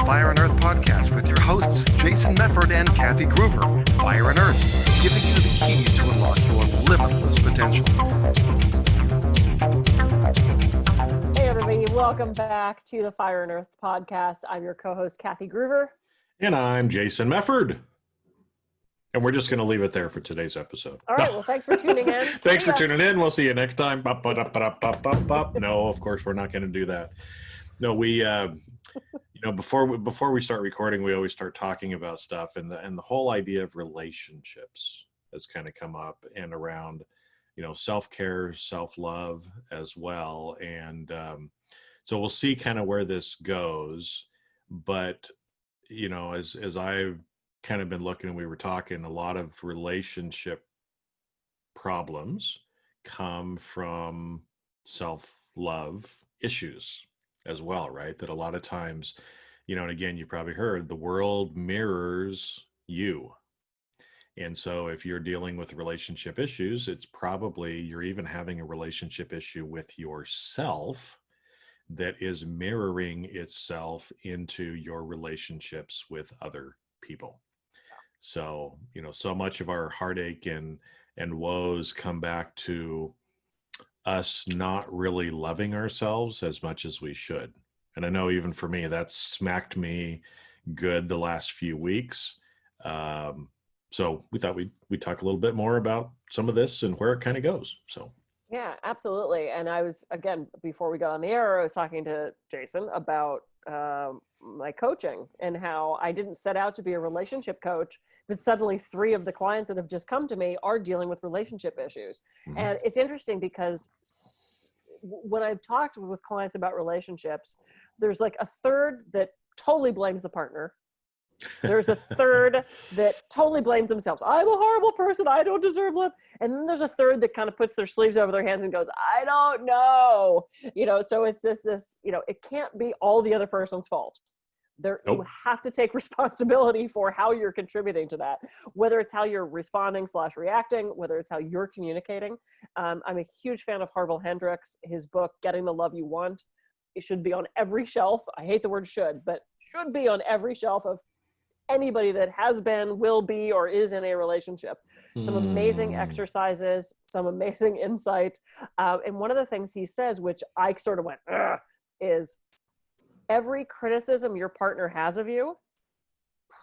Fire and Earth podcast with your hosts, Jason Mefford and Kathy Groover. Fire and Earth, giving you the keys to unlock your limitless potential. Hey, everybody. Welcome back to the Fire and Earth podcast. I'm your co-host, Kathy Groover. And I'm Jason Mefford. And we're just going to leave it there for today's episode. All right. Well, thanks for tuning in. Thanks for tuning in. We'll see you next time. No, of course, we're not going to do that. No, we, before we start recording, we always start talking about stuff. And the whole idea of relationships has kind of come up and around, self-care, self-love as well. And so we'll see kind of where this goes. But, as I've kind of been looking and we were talking, a lot of relationship problems come from self-love issues as well, right? That a lot of times, and again, you probably heard, the world mirrors you. And so if you're dealing with relationship issues, it's probably you're even having a relationship issue with yourself that is mirroring itself into your relationships with other people. So, so much of our heartache and woes come back to us not really loving ourselves as much as we should. And I know even for me, that's smacked me good the last few weeks. So we thought we'd talk a little bit more about some of this and where it kind of goes. So. Yeah, absolutely. And I was, again, before we got on the air, I was talking to Jason about my coaching and how I didn't set out to be a relationship coach, but suddenly 3 of the clients that have just come to me are dealing with relationship issues. Mm-hmm. And it's interesting because when I've talked with clients about relationships, there's like a third that totally blames the partner. There's a third that totally blames themselves. I'm a horrible person. I don't deserve love. And then there's a third that kind of puts their sleeves over their hands and goes, I don't know. So it's this, it can't be all the other person's fault. Nope. You have to take responsibility for how you're contributing to that, whether it's how you're responding/reacting, whether it's how you're communicating. I'm a huge fan of Harville Hendrix. His book, Getting the Love You Want, it should be on every shelf. I hate the word should, but should be on every shelf of anybody that has been, will be, or is in a relationship. Some amazing exercises, some amazing insight. And one of the things he says, which I sort of went, is every criticism your partner has of you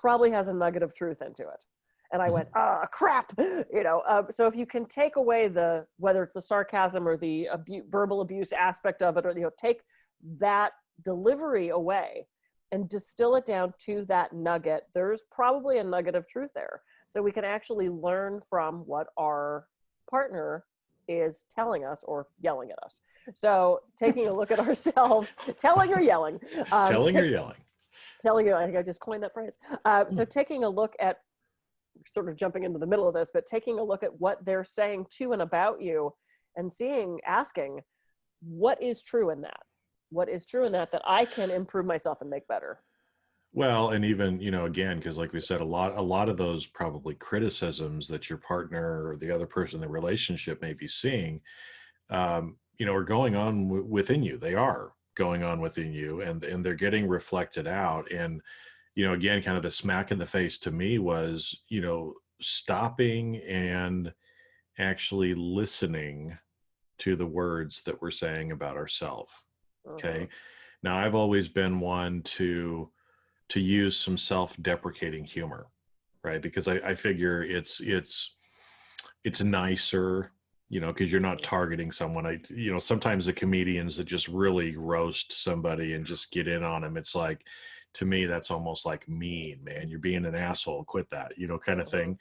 probably has a nugget of truth into it. And I went, crap. So if you can take away whether it's the sarcasm or the verbal abuse aspect of it, or, take that delivery away and distill it down to that nugget, there's probably a nugget of truth there. So we can actually learn from what our partner is telling us or yelling at us. So taking a look at ourselves, telling or yelling. Telling or yelling. Telling you, I think I just coined that phrase. So taking a look at, sort of jumping into the middle of this, but taking a look at what they're saying to and about you and asking, what is true in that? What is true in that I can improve myself and make better? Well, and even, again, because like we said, a lot of those probably criticisms that your partner or the other person in the relationship may be seeing, are going on within you. They are going on within you, and they're getting reflected out. And, again, kind of the smack in the face to me was, stopping and actually listening to the words that we're saying about ourselves. Okay. Now I've always been one to use some self-deprecating humor, right? Because I figure it's nicer, because you're not targeting someone. Sometimes the comedians that just really roast somebody and just get in on them, it's like, to me, that's almost like mean, man. You're being an asshole. Quit that, kind of thing.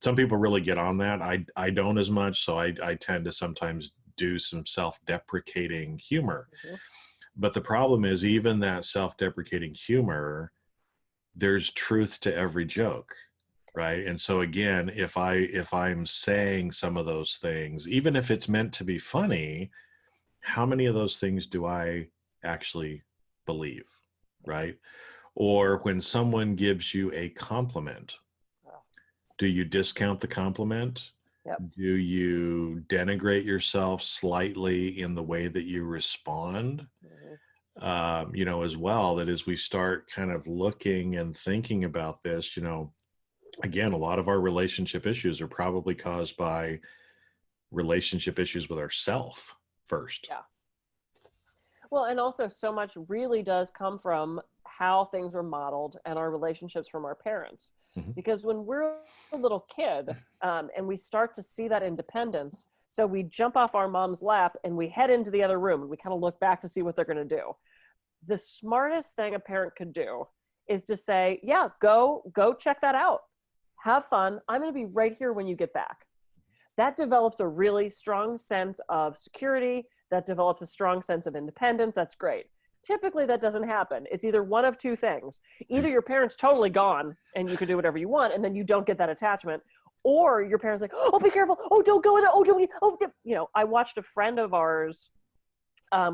Some people really get on that. I don't as much. So I tend to sometimes do some self-deprecating humor. But the problem is, even that self-deprecating humor, there's truth to every joke, right? And so again, if I'm saying some of those things, even if it's meant to be funny, how many of those things do I actually believe, right? Or when someone gives you a compliment, do you discount the compliment? Yep. Do you denigrate yourself slightly in the way that you respond? as well, that as we start kind of looking and thinking about this, again, a lot of our relationship issues are probably caused by relationship issues with ourself first. Yeah. Well, and also so much really does come from how things are modeled and our relationships from our parents. Mhm. Because when we're a little kid and we start to see that independence, so we jump off our mom's lap and we head into the other room and we kind of look back to see what they're going to do. The smartest thing a parent could do is to say, yeah, go check that out. Have fun. I'm going to be right here when you get back. That develops a really strong sense of security. That develops a strong sense of independence. That's great. Typically, that doesn't happen. It's either one of two things. Either your parent's totally gone and you can do whatever you want, and then you don't get that attachment, or your parents like, oh, be careful. Oh, don't go in there. Oh, don't. I watched a friend of ours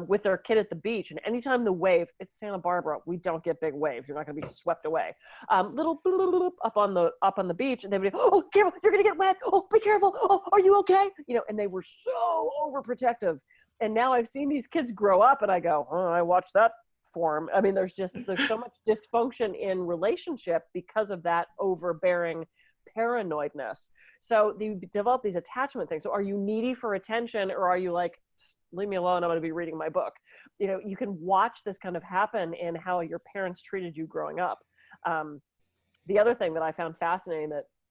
with their kid at the beach, and anytime the wave, it's Santa Barbara, we don't get big waves. You're not going to be swept away. Little bloop up on the beach, and they would be, oh, careful, you're going to get wet. Oh, be careful. Oh, are you okay? And they were so overprotective. And now I've seen these kids grow up, and I go, oh, I watched that form. I mean, there's so much dysfunction in relationship because of that overbearing paranoidness. So you develop these attachment things. So are you needy for attention, or are you like, leave me alone, I'm going to be reading my book? You can watch this kind of happen in how your parents treated you growing up. The other thing that I found fascinating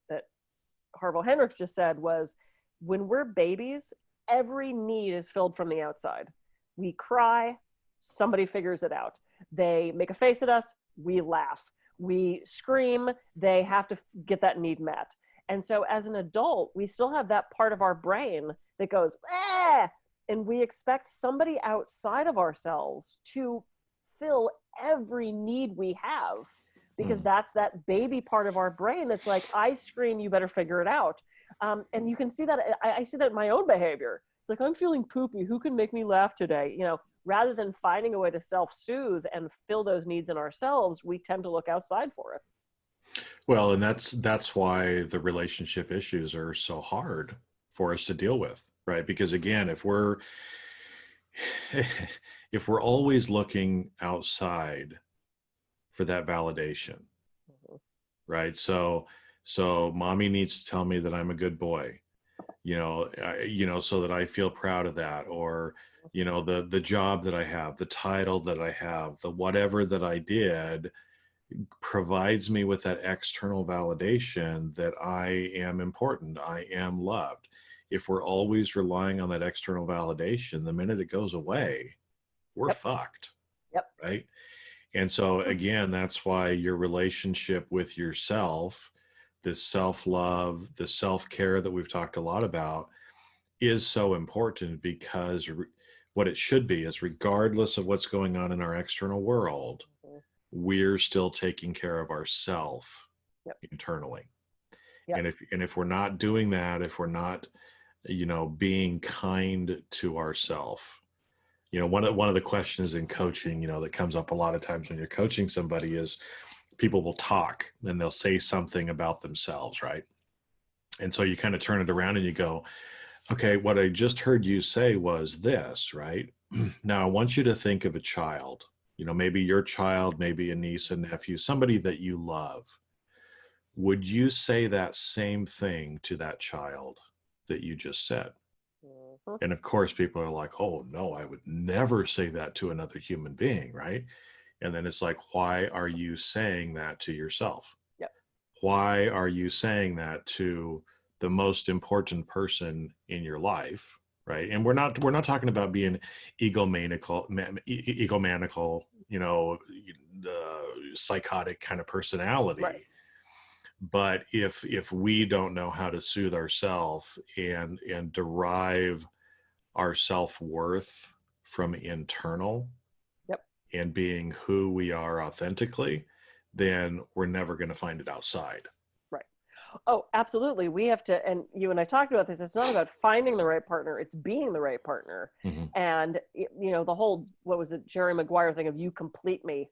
that Harville Hendricks just said was, when we're babies, every need is filled from the outside. We cry, somebody figures it out. They make a face at us, we laugh. We scream, they have to get that need met. And so as an adult, we still have that part of our brain that goes, ah! And we expect somebody outside of ourselves to fill every need we have, because that's that baby part of our brain that's like, I scream, you better figure it out. And you can see that, I see that in my own behavior. It's like, I'm feeling poopy, who can make me laugh today? Rather than finding a way to self-soothe and fill those needs in ourselves, we tend to look outside for it. Well, and that's why the relationship issues are so hard for us to deal with, right? Because again, if we're always looking outside for that validation, right? So mommy needs to tell me that I'm a good boy, so that I feel proud of that, or the job that I have, the title that I have, the whatever that I did provides me with that external validation that I am important, I am loved. If we're always relying on that external validation, the minute it goes away, we're fucked. Yep. Right. And so again, that's why your relationship with yourself, this self-love, the self-care that we've talked a lot about, is so important, because what it should be is, regardless of what's going on in our external world, we're still taking care of ourselves internally. Yep. And if we're not doing that, if we're not, being kind to ourselves, one of the questions in coaching, that comes up a lot of times when you're coaching somebody is, people will talk and they'll say something about themselves, right? And so you kind of turn it around and you go, okay, what I just heard you say was this, right? Now I want you to think of a child, maybe your child, maybe a niece, a nephew, somebody that you love. Would you say that same thing to that child that you just said? And of course, people are like, oh no, I would never say that to another human being, right? And then it's like, why are you saying that to yourself? Yep. Why are you saying that to the most important person in your life, right? And we're not talking about being egomaniacal, psychotic kind of personality. Right. But if we don't know how to soothe ourselves and derive our self-worth from internal, and being who we are authentically, then we're never going to find it outside. Right. Oh, absolutely. We have to, and you and I talked about this, it's not about finding the right partner, it's being the right partner. Mm-hmm. And, the whole, what was it, Jerry Maguire thing of you complete me.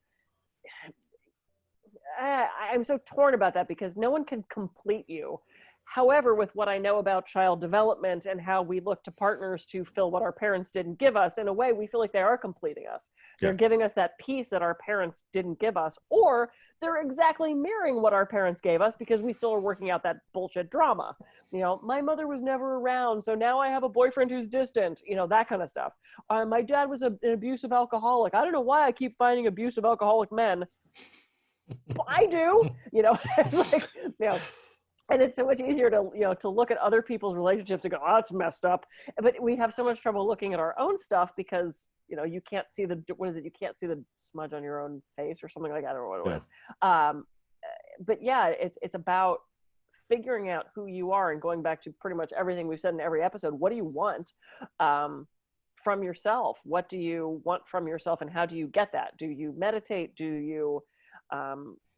I'm so torn about that, because no one can complete you. However, with what I know about child development and how we look to partners to fill what our parents didn't give us, in a way, we feel like they are completing us. They're giving us that piece that our parents didn't give us, or they're exactly mirroring what our parents gave us because we still are working out that bullshit drama. You know, my mother was never around, so now I have a boyfriend who's distant, you know, that kind of stuff. My dad was an abusive alcoholic. I don't know why I keep finding abusive alcoholic men. I do, you know, like, you know, and it's so much easier to, you know, to look at other people's relationships and go, oh, that's messed up. But we have so much trouble looking at our own stuff because, you know, you can't see the, what is it? You can't see the smudge on your own face or something like that. I don't know what it was. But yeah, it's about figuring out who you are and going back to pretty much everything we've said in every episode. What do you want from yourself? What do you want from yourself, and how do you get that? Do you meditate? Do you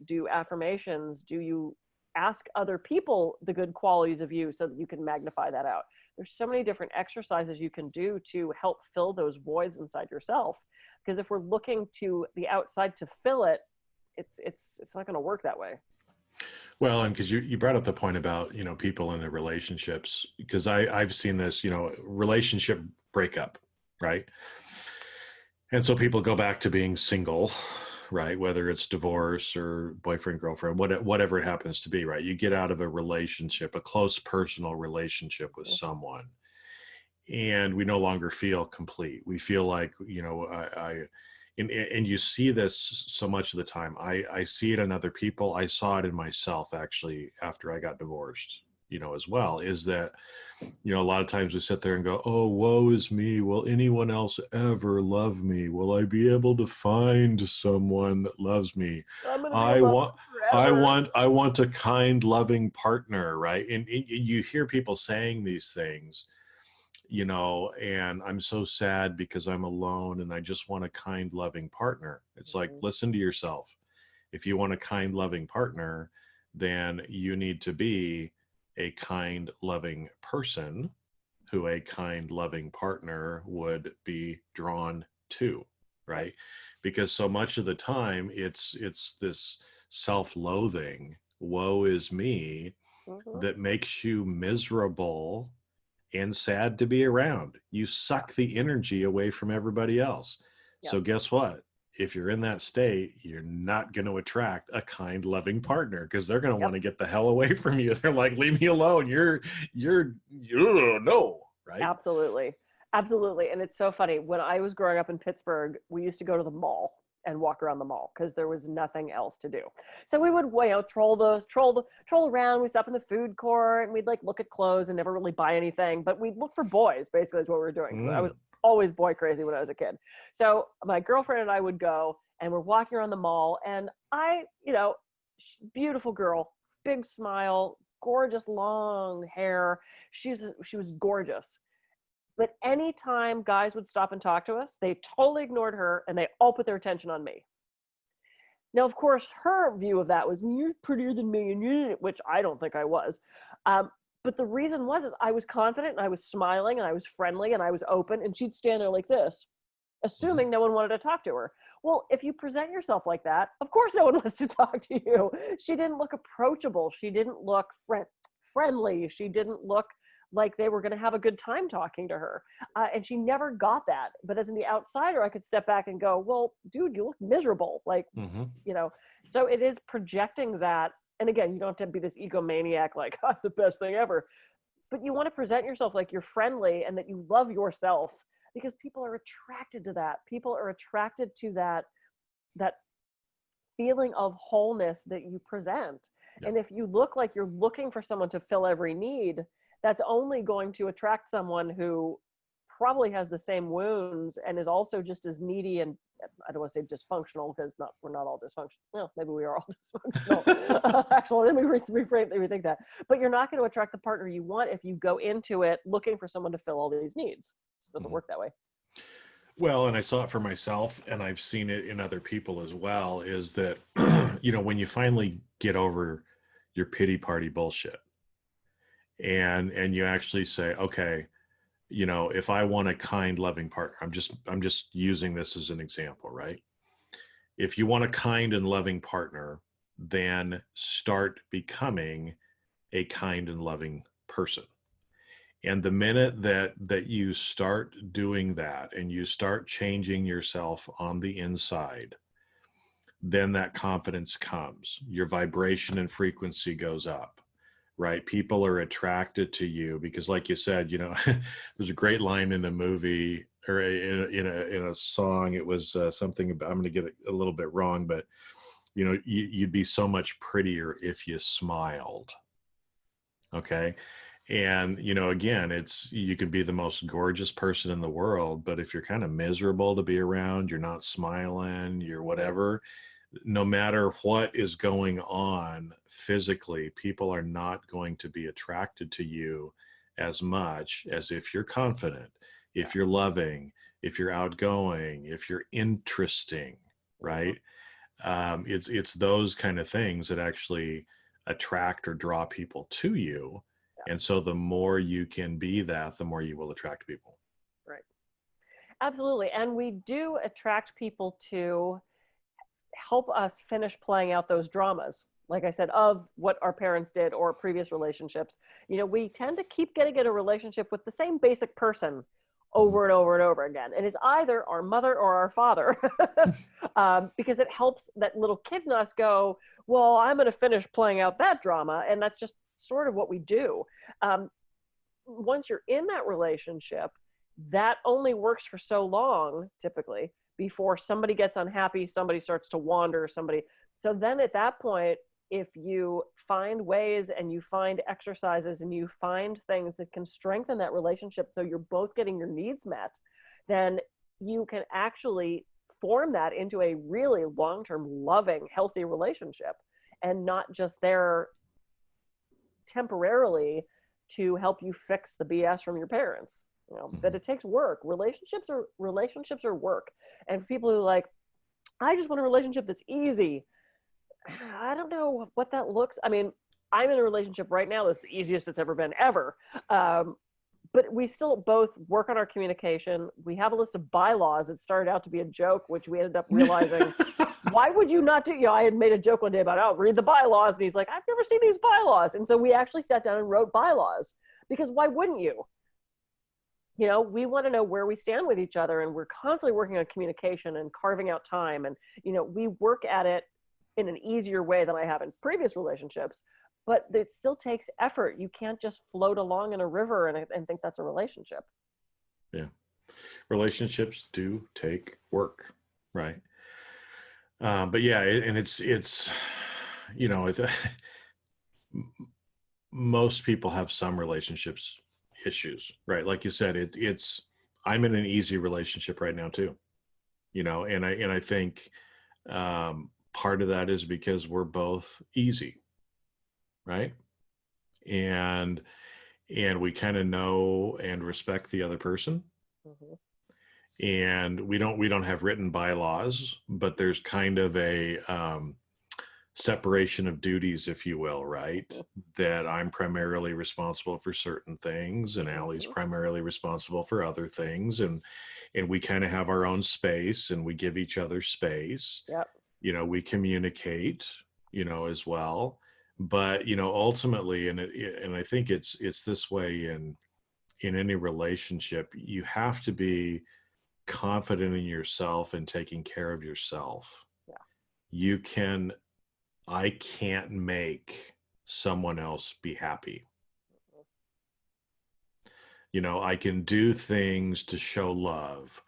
do affirmations? Do you ask other people the good qualities of you so that you can magnify that out? There's so many different exercises you can do to help fill those voids inside yourself. Because if we're looking to the outside to fill it, it's not going to work that way. Well, and because you brought up the point about, you know, people in their relationships, because I've seen this, you know, relationship breakup, right? And so people go back to being single, right? Whether it's divorce or boyfriend, girlfriend, whatever it happens to be, right? You get out of a relationship, a close personal relationship with someone, and we no longer feel complete. We feel like, you know, and you see this so much of the time. I see it in other people. I saw it in myself, actually, after I got divorced, you know, as well, is that, you know, a lot of times we sit there and go, oh, woe is me. Will anyone else ever love me? Will I be able to find someone that loves me? I want a kind, loving partner, right? And you hear people saying these things, you know, and I'm so sad because I'm alone and I just want a kind, loving partner. It's like, listen to yourself. If you want a kind, loving partner, then you need to be a kind, loving person who a kind, loving partner would be drawn to, right? Because so much of the time it's this self-loathing, woe is me, that makes you miserable and sad to be around. You suck the energy away from everybody else. So guess what? If you're in that state, you're not going to attract a kind, loving partner because they're going to want to get the hell away from you. They're like, leave me alone. You're no, right? Absolutely. Absolutely. And it's so funny. When I was growing up in Pittsburgh, we used to go to the mall and walk around the mall because there was nothing else to do. So we would, you know, troll around. We'd stop in the food court and we'd like look at clothes and never really buy anything, but we'd look for boys, basically is what we were doing. So I was always boy crazy when I was a kid. So my girlfriend and I would go and we're walking around the mall, and I, you know, beautiful girl, big smile, gorgeous long hair. She was gorgeous. But anytime guys would stop and talk to us, they totally ignored her and they all put their attention on me. Now, of course, her view of that was, you're prettier than me, and you, which I don't think I was. But the reason was is I was confident and I was smiling and I was friendly and I was open, and she'd stand there like this, assuming no one wanted to talk to her. Well, if you present yourself like that, of course no one wants to talk to you. She didn't look approachable. She didn't look friendly. She didn't look like they were going to have a good time talking to her. And she never got that. But as in the outsider, I could step back and go, well, dude, you look miserable. Like, you know, so it is projecting that. And again, you don't have to be this egomaniac, like, I'm the best thing ever. But you want to present yourself like you're friendly and that you love yourself, because people are attracted to that. People are attracted to that feeling of wholeness that you present. Yeah. And if you look like you're looking for someone to fill every need, that's only going to attract someone who probably has the same wounds and is also just as needy, and I don't want to say dysfunctional, because we're not all dysfunctional. No, maybe we are all dysfunctional. Actually, let me rethink that. But you're not going to attract the partner you want if you go into it looking for someone to fill all these needs. It just doesn't work that way. Well, and I saw it for myself, and I've seen it in other people as well, is that, you know, when you finally get over your pity party bullshit, and you actually say, okay, you know, if I want a kind, loving partner, I'm just using this as an example, right? If you want a kind and loving partner, then start becoming a kind and loving person. And the minute that you start doing that and you start changing yourself on the inside, then that confidence comes. Your vibration and frequency goes up, right? People are attracted to you because, like you said, there's a great line in the movie or in a song. It was something about, I'm going to get it a little bit wrong, but you'd be so much prettier if you smiled. Okay. And, again, you could be the most gorgeous person in the world, but if you're kind of miserable to be around, you're not smiling, you're whatever, no matter what is going on physically, people are not going to be attracted to you as much as if you're confident, if you're loving, if you're outgoing, if you're interesting, right? It's those kind of things that actually attract or draw people to you. And so the more you can be that, the more you will attract people. Right. Absolutely. And we do attract people to help us finish playing out those dramas, like I said, of what our parents did or previous relationships. We tend to keep getting in a relationship with the same basic person over and over and over again. And it's either our mother or our father, because it helps that little kid in us go, well, I'm going to finish playing out that drama. And that's just sort of what we do. Once you're in that relationship, that only works for so long, typically, before somebody gets unhappy, somebody starts to wander, so then at that point, if you find ways and you find exercises and you find things that can strengthen that relationship so you're both getting your needs met, then you can actually form that into a really long-term, loving, healthy relationship, and not just there temporarily to help you fix the BS from your parents. That it takes work. Relationships are work. And for people who I just want a relationship that's easy, I don't know what that looks. I mean, I'm in a relationship right now that's the easiest it's ever been, ever. But we still both work on our communication. We have a list of bylaws that started out to be a joke, which we ended up realizing, why would you not do? I had made a joke one day about, read the bylaws. And he's like, I've never seen these bylaws. And so we actually sat down and wrote bylaws, because why wouldn't you? We want to know where we stand with each other, and we're constantly working on communication and carving out time. And, we work at it in an easier way than I have in previous relationships, but it still takes effort. You can't just float along in a river and think that's a relationship. Yeah. Relationships do take work. Right. But yeah, it's most people have some relationships issues, right? Like you said, I'm in an easy relationship right now too, and I think part of that is because we're both easy, right? And we kind of know and respect the other person. Mm-hmm. And we don't have written bylaws, but there's kind of a separation of duties, if you will, right? That I'm primarily responsible for certain things, and Allie's primarily responsible for other things, and we kind of have our own space, and we give each other space. Yep. We communicate, as well. But ultimately, and I think it's this way in any relationship, you have to be confident in yourself and taking care of yourself. Yeah. I can't make someone else be happy. I can do things to show love,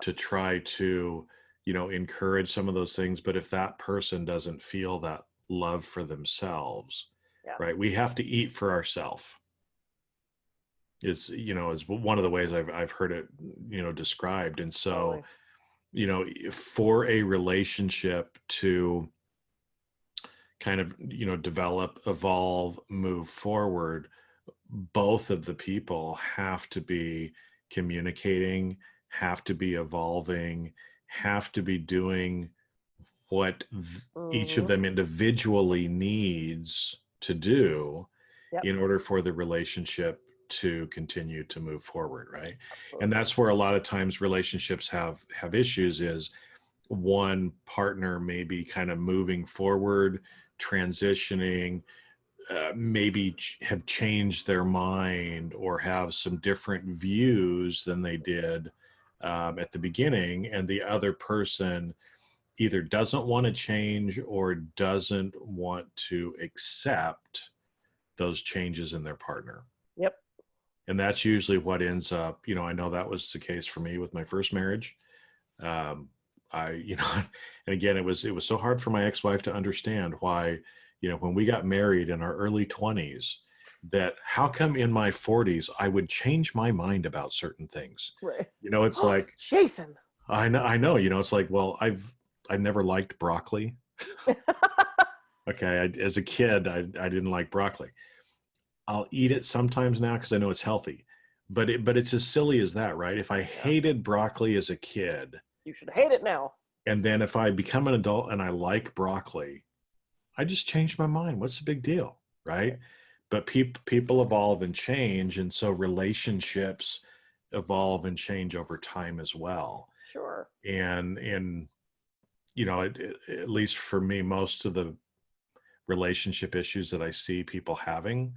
to try to, encourage some of those things. But if that person doesn't feel that love for themselves, right, we have to eat for ourselves. Is one of the ways I've heard it, described. And so, for a relationship to kind of, develop, evolve, move forward, both of the people have to be communicating, have to be evolving, have to be doing what each of them individually needs to do in order for the relationship to continue to move forward, right? Absolutely. And that's where a lot of times relationships have issues, is one partner may be kind of moving forward, transitioning, maybe have changed their mind or have some different views than they did at the beginning, and the other person either doesn't want to change or doesn't want to accept those changes in their partner. Yep. And that's usually what ends up, I know that was the case for me with my first marriage. And again, it was so hard for my ex-wife to understand why, when we got married in our early 20s, that how come in my 40s I would change my mind about certain things. Right. It's like, Jason. I know, it's like, well, I never liked broccoli. Okay. As a kid, I didn't like broccoli. I'll eat it sometimes now because I know it's healthy, but it's as silly as that, right? If I hated broccoli as a kid, you should hate it now. And then if I become an adult and I like broccoli, I just changed my mind. What's the big deal, right? But people evolve and change, and so relationships evolve and change over time as well. Sure. And at least for me, most of the relationship issues that I see people having,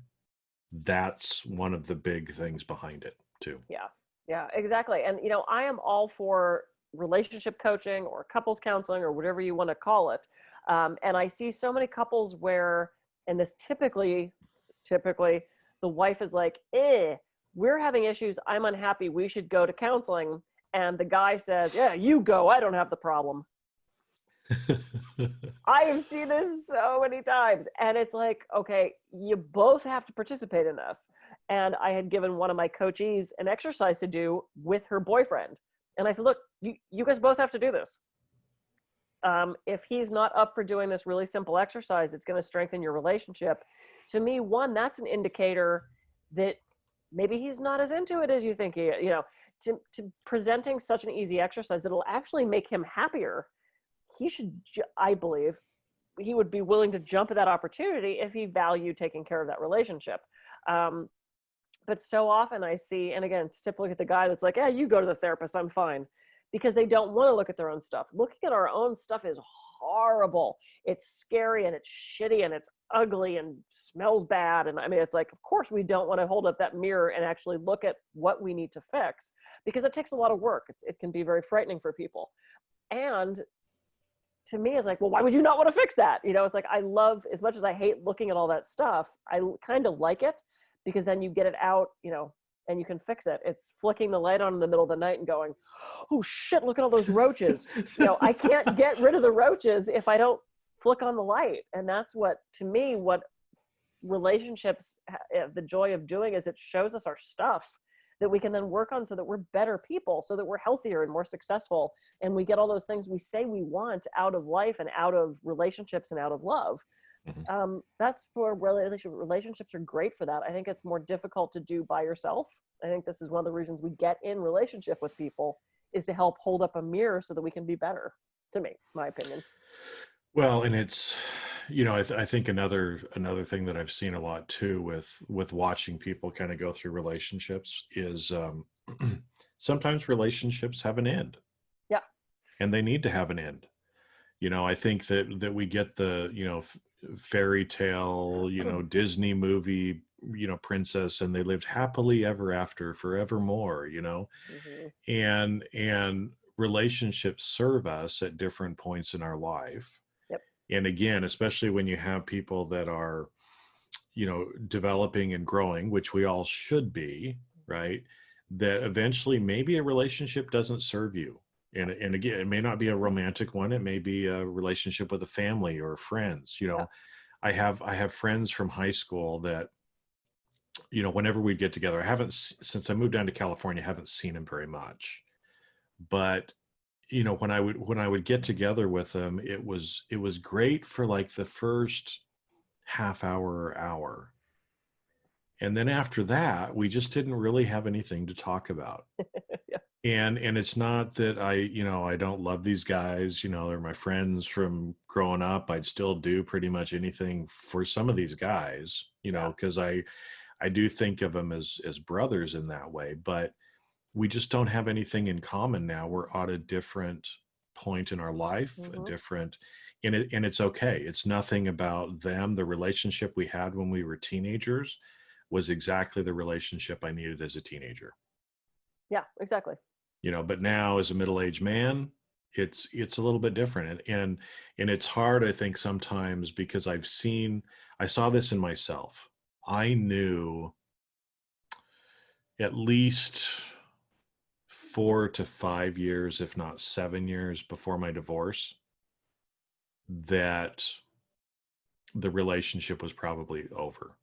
that's one of the big things behind it too. Yeah, exactly. And I am all for relationship coaching or couples counseling or whatever you want to call it. And I see so many couples where, and this typically the wife is like, we're having issues, I'm unhappy, we should go to counseling. And the guy says, yeah, you go, I don't have the problem. I have seen this so many times. And it's like, okay, you both have to participate in this. And I had given one of my coachees an exercise to do with her boyfriend. And I said, look, you guys both have to do this. If he's not up for doing this really simple exercise, it's going to strengthen your relationship. To me, one, that's an indicator that maybe he's not as into it as you think he, to presenting such an easy exercise that'll actually make him happier. He should, I believe, he would be willing to jump at that opportunity if he valued taking care of that relationship. But so often I see, and again, it's typically the guy that's like, yeah, you go to the therapist, I'm fine. Because they don't want to look at their own stuff. Looking at our own stuff is horrible. It's scary and it's shitty and it's ugly and smells bad. And I mean, it's like, of course we don't want to hold up that mirror and actually look at what we need to fix, because it takes a lot of work. It can be very frightening for people. And to me, it's like, well, why would you not want to fix that? It's like, I love, as much as I hate looking at all that stuff, I kind of like it, because then you get it out, and you can fix it. It's flicking the light on in the middle of the night and going, oh shit, look at all those roaches. I can't get rid of the roaches if I don't flick on the light. And that's what, to me, what relationships, the joy of doing is it shows us our stuff that we can then work on so that we're better people, so that we're healthier and more successful. And we get all those things we say we want out of life and out of relationships and out of love. Mm-hmm. That's where relationships are great for that. I think it's more difficult to do by yourself. I think this is one of the reasons we get in relationship with people, is to help hold up a mirror so that we can be better, to me, my opinion. Well, and it's, I think another thing that I've seen a lot too with watching people kind of go through relationships is sometimes relationships have an end. Yeah. And they need to have an end. I think that we get the, fairy tale, Disney movie, princess, and they lived happily ever after, forevermore, Mm-hmm. And relationships serve us at different points in our life. Yep. And again, especially when you have people that are, developing and growing, which we all should be, right? That eventually maybe a relationship doesn't serve you. And again, it may not be a romantic one. It may be a relationship with a family or friends. Yeah. I have friends from high school that, whenever we get together, since I moved down to California, I haven't seen them very much. But, when I would get together with them, it was great for like the first half hour or hour. And then after that, we just didn't really have anything to talk about. Yeah. And it's not that I don't love these guys, they're my friends from growing up. I'd still do pretty much anything for some of these guys, because I do think of them as brothers in that way, but we just don't have anything in common now. We're at a different point in our life, mm-hmm. and it's okay. It's nothing about them. The relationship we had when we were teenagers was exactly the relationship I needed as a teenager. Yeah, exactly. But now as a middle-aged man, it's a little bit different. And it's hard, I think, sometimes, because I saw this in myself. I knew at least 4 to 5 years, if not 7 years before my divorce, that the relationship was probably over.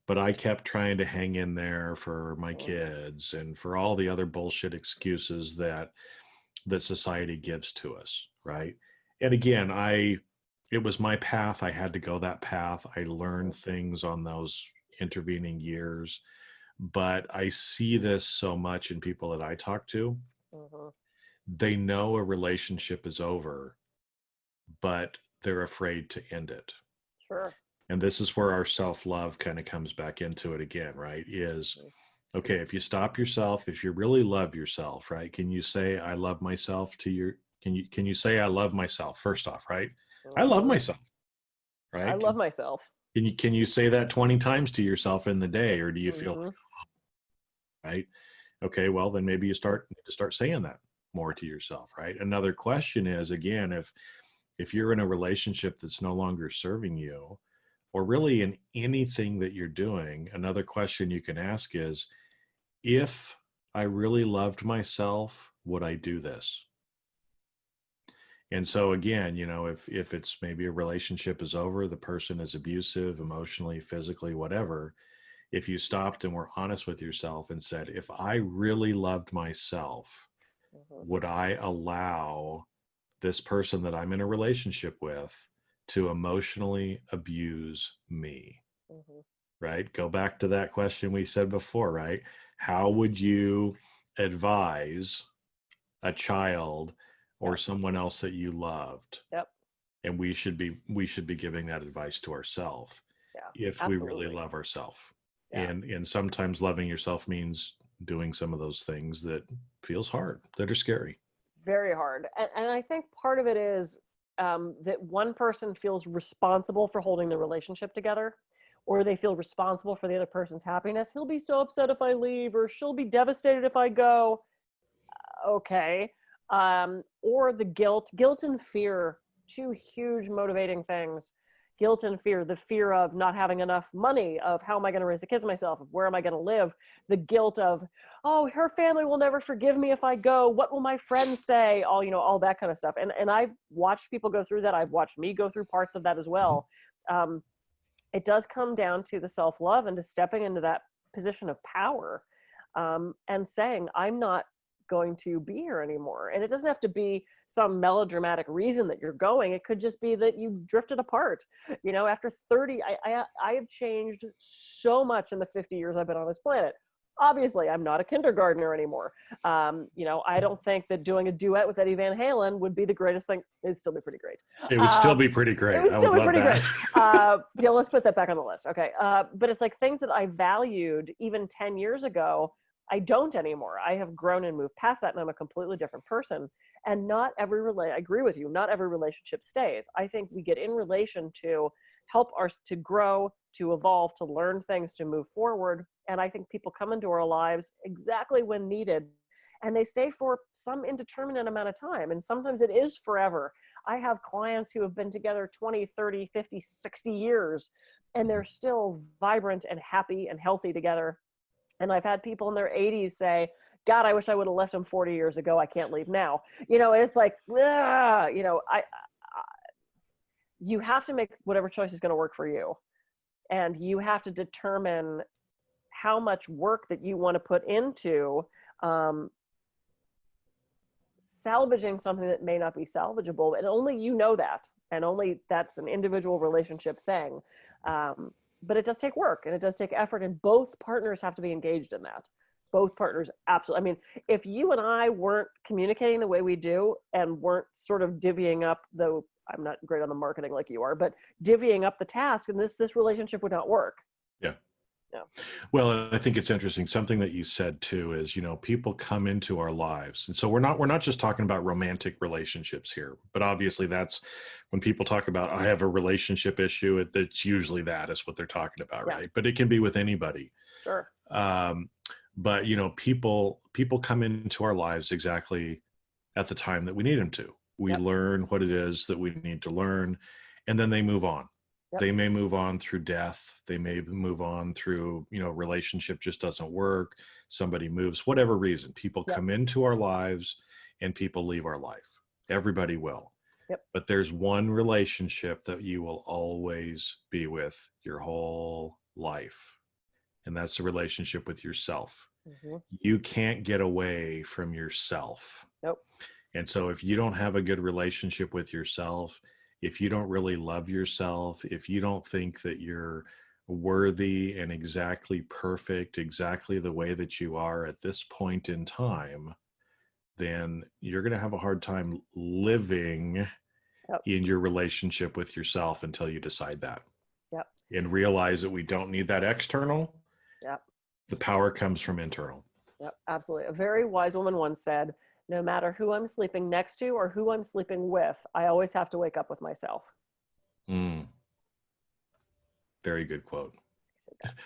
But I kept trying to hang in there for my kids and for all the other bullshit excuses that society gives to us, right? And again, it was my path. I had to go that path. I learned things on those intervening years. But I see this so much in people that I talk to. Mm-hmm. They know a relationship is over, but they're afraid to end it. Sure. And this is where our self-love kind of comes back into it again, right? Is, okay, if you stop yourself, if you really love yourself, right? Can you say, I love myself can you say, I love myself first off, right? I love myself, right? I love myself. Can you say that 20 times to yourself in the day, or do you feel like, right? Okay, well, then maybe you need to start saying that more to yourself, right? Another question is, again, if you're in a relationship that's no longer serving you, or really in anything that you're doing, another question you can ask is, if I really loved myself, would I do this? And so again, if it's maybe a relationship is over, the person is abusive, emotionally, physically, whatever, if you stopped and were honest with yourself and said, if I really loved myself, would I allow this person that I'm in a relationship with to emotionally abuse me? Right? Go back to that question we said before, right? How would you advise a child or someone else that you loved? Yep. And we should be giving that advice to ourselves, if we really love ourselves. And sometimes loving yourself means doing some of those things that feels hard, that are scary. Very hard. And I think part of it is that one person feels responsible for holding the relationship together, or they feel responsible for the other person's happiness. He'll be so upset if I leave, or she'll be devastated if I go. Okay. Or the guilt and fear, two huge motivating things. Guilt and fear, the fear of not having enough money, of how am I going to raise the kids myself, of where am I going to live, the guilt of, oh, her family will never forgive me if I go, what will my friends say, all that kind of stuff. And I've watched people go through that. I've watched me go through parts of that as well. It does come down to the self-love and to stepping into that position of power, and saying, I'm not going to be here anymore. And it doesn't have to be some melodramatic reason that you're going. It could just be that you drifted apart. After 30, I have changed so much in the 50 years I've been on this planet. Obviously, I'm not a kindergartner anymore. I don't think that doing a duet with Eddie Van Halen would be the greatest thing. It'd still be pretty great. It would still be pretty great. It would still be pretty great. That. Let's put that back on the list. Okay. But it's like things that I valued even 10 years ago, I don't anymore. I have grown and moved past that, and I'm a completely different person. And I agree with you, not every relationship stays. I think we get in relation to help us to grow, to evolve, to learn things, to move forward. And I think people come into our lives exactly when needed, and they stay for some indeterminate amount of time. And sometimes it is forever. I have clients who have been together 20, 30, 50, 60 years, and they're still vibrant and happy and healthy together. And I've had people in their 80s say, God, I wish I would have left him 40 years ago. I can't leave now. It's like, you have to make whatever choice is going to work for you. And you have to determine how much work that you want to put into salvaging something that may not be salvageable. And only you know that. And only that's an individual relationship thing. But it does take work, and it does take effort, and both partners have to be engaged in that. Both partners, absolutely. I mean, if you and I weren't communicating the way we do and weren't sort of divvying up I'm not great on the marketing like you are, but divvying up the task, and this relationship would not work. Yeah. Well, I think it's interesting. Something that you said too is, people come into our lives. And so we're not just talking about romantic relationships here, but obviously that's when people talk about, I have a relationship issue, that's usually that is what they're talking about. Right. But it can be with anybody. Sure. But people come into our lives exactly at the time that we need them to. We learn what it is that we need to learn, and then they move on. They may move on through death. They may move on through, relationship just doesn't work. Somebody moves, whatever reason. People come into our lives and people leave our life. Everybody will. But there's one relationship that you will always be with your whole life. And that's the relationship with yourself. You can't get away from yourself. Nope. And so if you don't have a good relationship with yourself, if you don't really love yourself, if you don't think that you're worthy and exactly perfect, exactly the way that you are at this point in time, then you're going to have a hard time living in your relationship with yourself until you decide that. And realize that we don't need that external. The power comes from internal. Absolutely. A very wise woman once said, no matter who I'm sleeping next to or who I'm sleeping with, I always have to wake up with myself. Very good quote.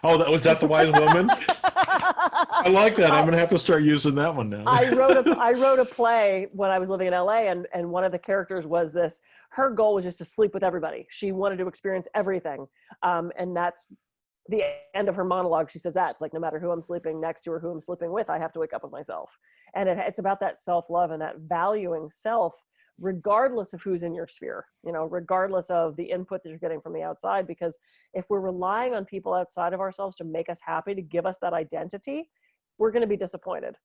Oh, was that the wise woman? I like that. I'm going to have to start using that one now. I wrote a play when I was living in LA, and one of the characters was this. Her goal was just to sleep with everybody. She wanted to experience everything. And that's the end of her monologue. She says that. It's like, no matter who I'm sleeping next to or who I'm sleeping with, I have to wake up with myself. And it's about that self-love and that valuing self, regardless of who's in your sphere, regardless of the input that you're getting from the outside. Because if we're relying on people outside of ourselves to make us happy, to give us that identity, we're going to be disappointed.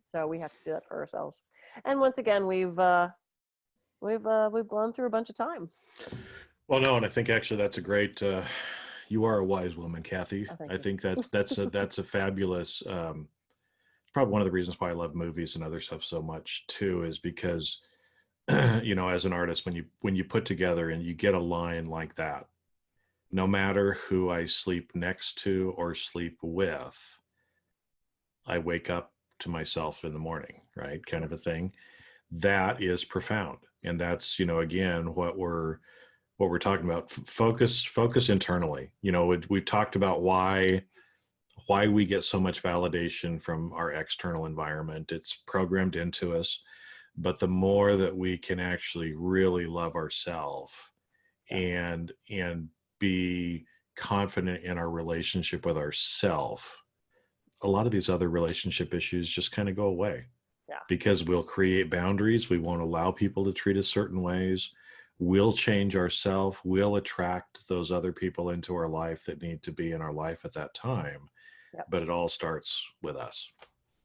So we have to do that for ourselves. And once again, we've blown through a bunch of time. Well, no, and I think actually that's a great. You are a wise woman, Kathy. I think that's a fabulous. Probably one of the reasons why I love movies and other stuff so much too, is because, as an artist, when you put together and you get a line like that, no matter who I sleep next to or sleep with, I wake up to myself in the morning, right? Kind of a thing. That is profound. And that's, again, what we're talking about. Focus internally. We've talked about why we get so much validation from our external environment. It's programmed into us. But the more that we can actually really love ourselves and be confident in our relationship with ourselves, a lot of these other relationship issues just kind of go away. Because we'll create boundaries. We won't allow people to treat us certain ways. We'll change ourselves. We'll attract those other people into our life that need to be in our life at that time. But it all starts with us.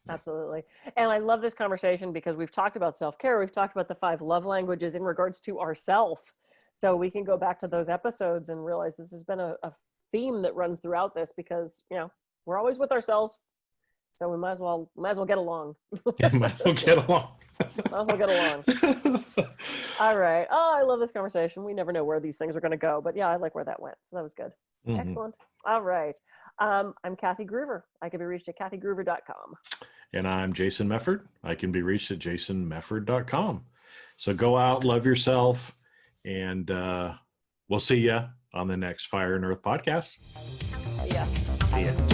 Absolutely. And I love this conversation because we've talked about self-care. We've talked about the 5 love languages in regards to ourself. So we can go back to those episodes and realize this has been a theme that runs throughout this because, we're always with ourselves. So we might as well get along. Might as well get along. Might as well get along. All right. Oh, I love this conversation. We never know where these things are going to go, but yeah, I like where that went. So that was good. Excellent. All right. I'm Kathy Groover. I can be reached at kathygroover.com. And I'm Jason Mefford. I can be reached at jasonmefford.com. So go out, love yourself, and we'll see you on the next Fire and Earth podcast. Yeah. See ya.